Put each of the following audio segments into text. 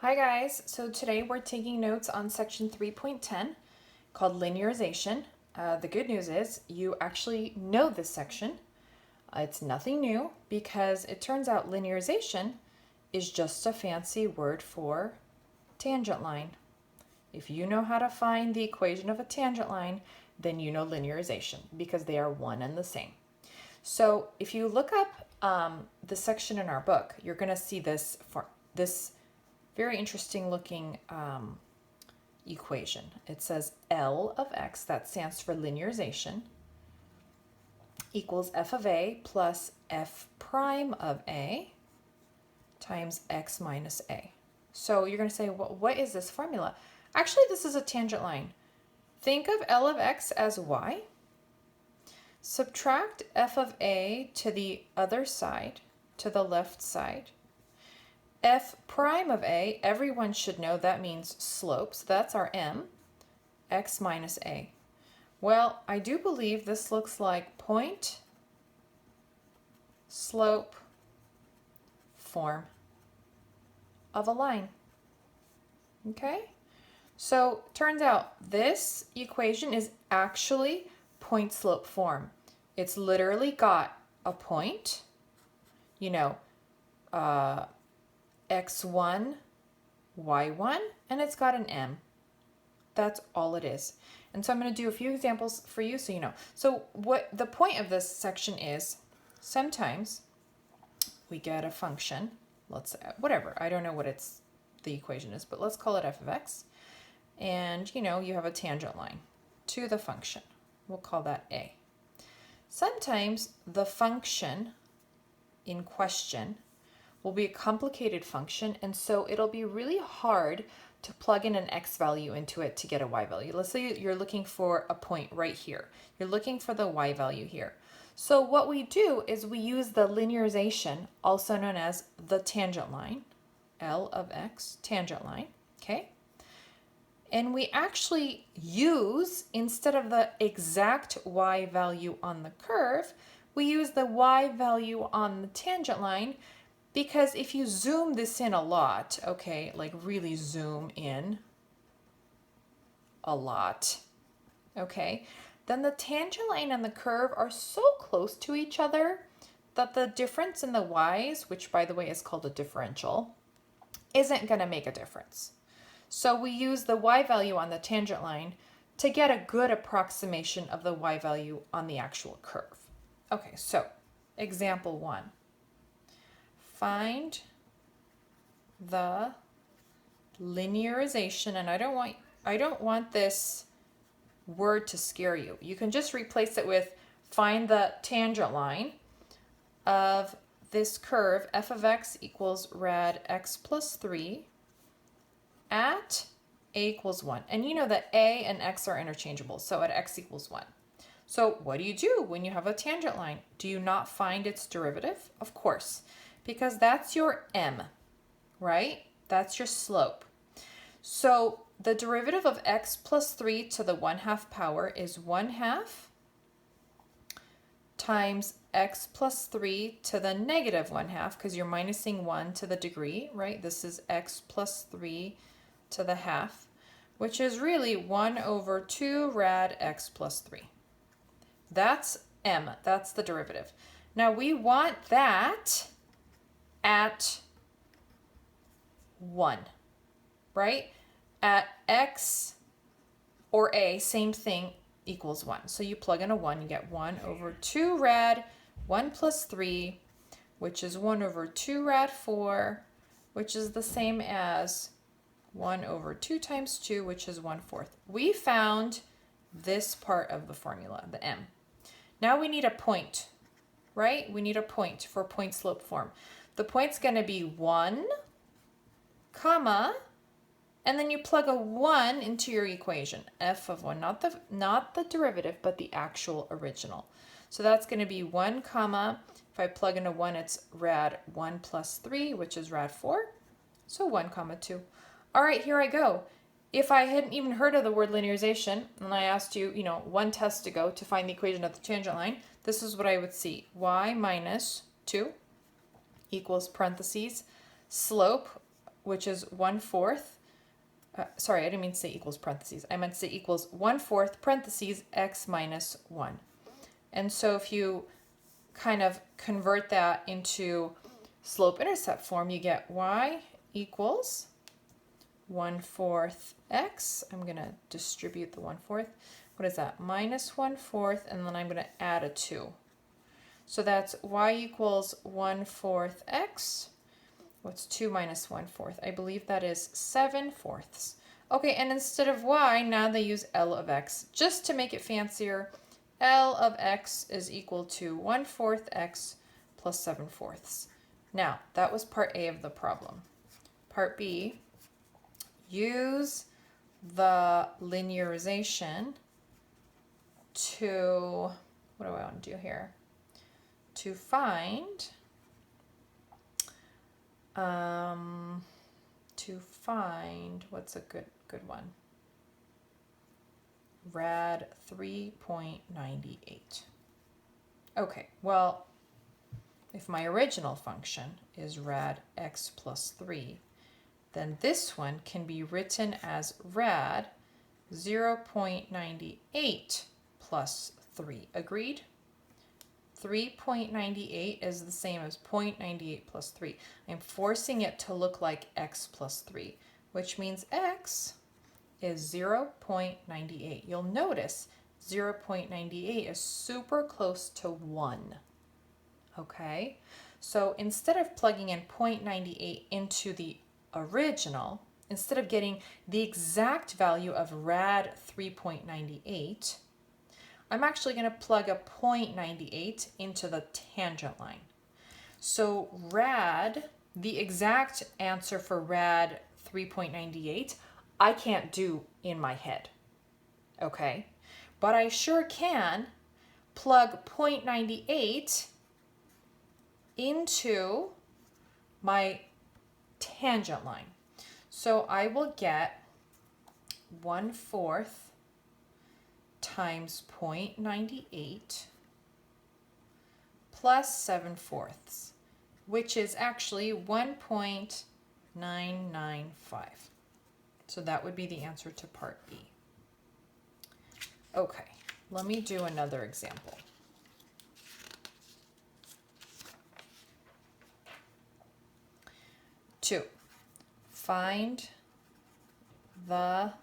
Hi guys, so today we're taking notes on section 3.10 called linearization. The good news is you actually know this section. It's nothing new because it turns out linearization is just a fancy word for tangent line. If you know how to find the equation of a tangent line, then you know linearization because they are one and the same. So if you look up the section in our book, you're going to see this very interesting looking equation. It says L of x, that stands for linearization, equals f of a plus f prime of a times x minus a. So you're going to say, well, what is this formula? Actually, this is a tangent line. Think of L of x as y. Subtract f of a to the other side, to the left side. F prime of a, everyone should know that means slope, so that's our m, x minus a. Well, I do believe this looks like point, slope, form of a line. Okay? So, turns out this equation is actually point, slope, form. It's literally got a point, x1, y1, and it's got an m. That's all it is. And so I'm going to do a few examples for you so you know. So what the point of this section is, sometimes we get a function, let's say, whatever, I don't know what the equation is, but let's call it f of x. And you have a tangent line to the function. We'll call that a. Sometimes the function in question will be a complicated function, and so it'll be really hard to plug in an x value into it to get a y value. Let's say you're looking for a point right here. You're looking for the y value here. So what we do is we use the linearization, also known as the tangent line, L of x, tangent line, okay? And we actually use, instead of the exact y value on the curve, we use the y value on the tangent line, because if you zoom this in a lot, okay, like really zoom in a lot, okay, then the tangent line and the curve are so close to each other that the difference in the y's, which by the way is called a differential, isn't going to make a difference. So we use the y value on the tangent line to get a good approximation of the y value on the actual curve. Okay, so example 1. Find the linearization, and I don't want this word to scare you. You can just replace it with find the tangent line of this curve f of x equals rad x plus 3 at a equals 1. And you know that a and x are interchangeable, so at x equals 1. So what do you do when you have a tangent line? Do you not find its derivative? Of course, because that's your m, right? That's your slope. So the derivative of x plus 3 to the 1/2 power is 1/2 times x plus 3 to the negative 1/2, because you're minusing 1 to the degree, right? This is x plus 3 to the half, which is really 1 over 2 rad x plus 3. That's m, that's the derivative. Now we want that at 1, right? At x or a, same thing, equals 1. So you plug in a 1, you get 1 over 2 rad 1 plus 3, which is 1 over 2 rad 4, which is the same as 1 over 2 times 2, which is 1/4. We found this part of the formula, the m. Now we need a point, right? We need a point for point slope form. The point's going to be 1, comma, and then you plug a 1 into your equation, f of 1, not the derivative, but the actual original. So that's going to be 1, comma, if I plug in a 1, it's rad 1 plus 3, which is rad 4, so 1, comma 2. All right, here I go. If I hadn't even heard of the word linearization, and I asked you, one test to go to find the equation of the tangent line, this is what I would see. Y minus 2 equals parentheses slope which is 1/4. Sorry, I didn't mean to say equals parentheses. I meant to say equals 1/4 parentheses x minus 1. And so if you kind of convert that into slope-intercept form, you get y equals 1/4 x. I'm going to distribute the 1/4. What is that? Minus 1/4, and then I'm going to add a 2. So that's y equals 1/4 x. What's 2 minus 1/4? I believe that is 7/4. Okay, and instead of y, now they use L of x. Just to make it fancier, L of x is equal to 1/4 x plus 7/4. Now, that was part A of the problem. Part B, use the linearization to, what do I want to do here? To find what's a good one? Rad 3.98. Okay, well, if my original function is rad x plus 3, then this one can be written as rad 0.98 plus 3. Agreed? 3.98 is the same as 0.98 plus 3. I'm forcing it to look like x plus 3, which means x is 0.98. You'll notice 0.98 is super close to 1. Okay? So instead of plugging in 0.98 into the original, instead of getting the exact value of rad 3.98, I'm actually going to plug a 0.98 into the tangent line. So rad, the exact answer for rad 3.98, I can't do in my head, okay? But I sure can plug 0.98 into my tangent line. So I will get 1/4 times 0.98 plus 7/4, which is actually 1.995. So that would be the answer to part B. Okay, let me do another example. Two, find the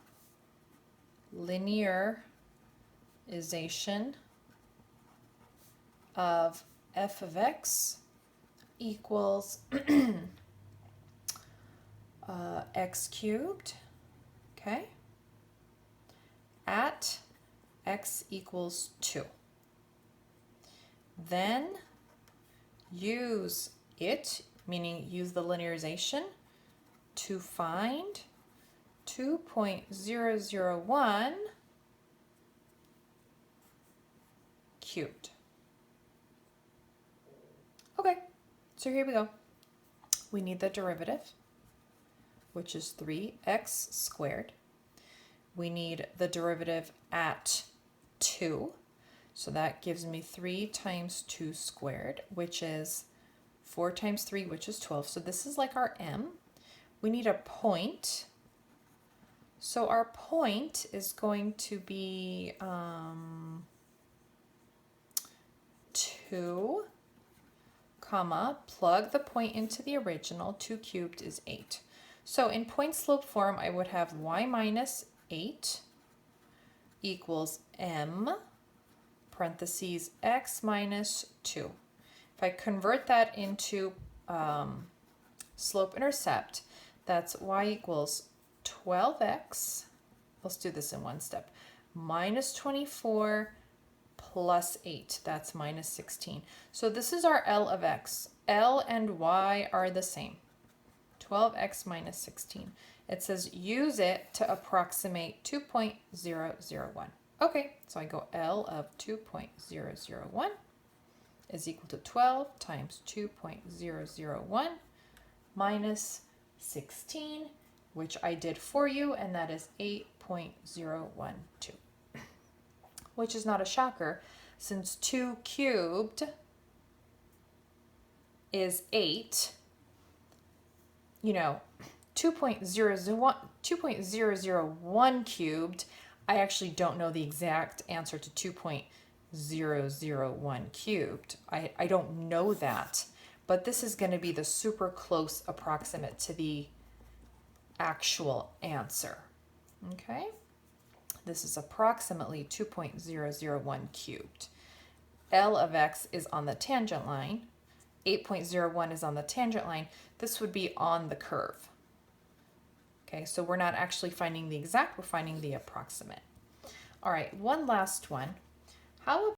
linearization of f of x equals x cubed, okay, at x equals 2. Then use it, meaning use the linearization, to find 2.001 cubed. Okay, so here we go. We need the derivative, which is 3x squared. We need the derivative at 2. So that gives me 3 times 2 squared, which is 4 times 3, which is 12. So this is like our m. We need a point. So our point is going to be 2, comma, plug the point into the original. 2 cubed is 8. So in point slope form, I would have y minus 8 equals m parentheses x minus 2. If I convert that into slope intercept, that's y equals 12x, let's do this in one step, minus 24 plus 8, that's minus 16. So this is our L of x. L and y are the same, 12x minus 16. It says use it to approximate 2.001. Okay, so I go L of 2.001 is equal to 12 times 2.001 minus 16, which I did for you, and that is 8.012, which is not a shocker since 2 cubed is 8. You know, 2.001 cubed, I actually don't know the exact answer to 2.001 cubed. I don't know that, but this is going to be the super close approximate to the actual answer. Okay, this is approximately 2.001 cubed. L of x is on the tangent line. 8.01 is on the tangent line. This would be on the curve. Okay, so we're not actually finding the exact, we're finding the approximate. All right, one last one. How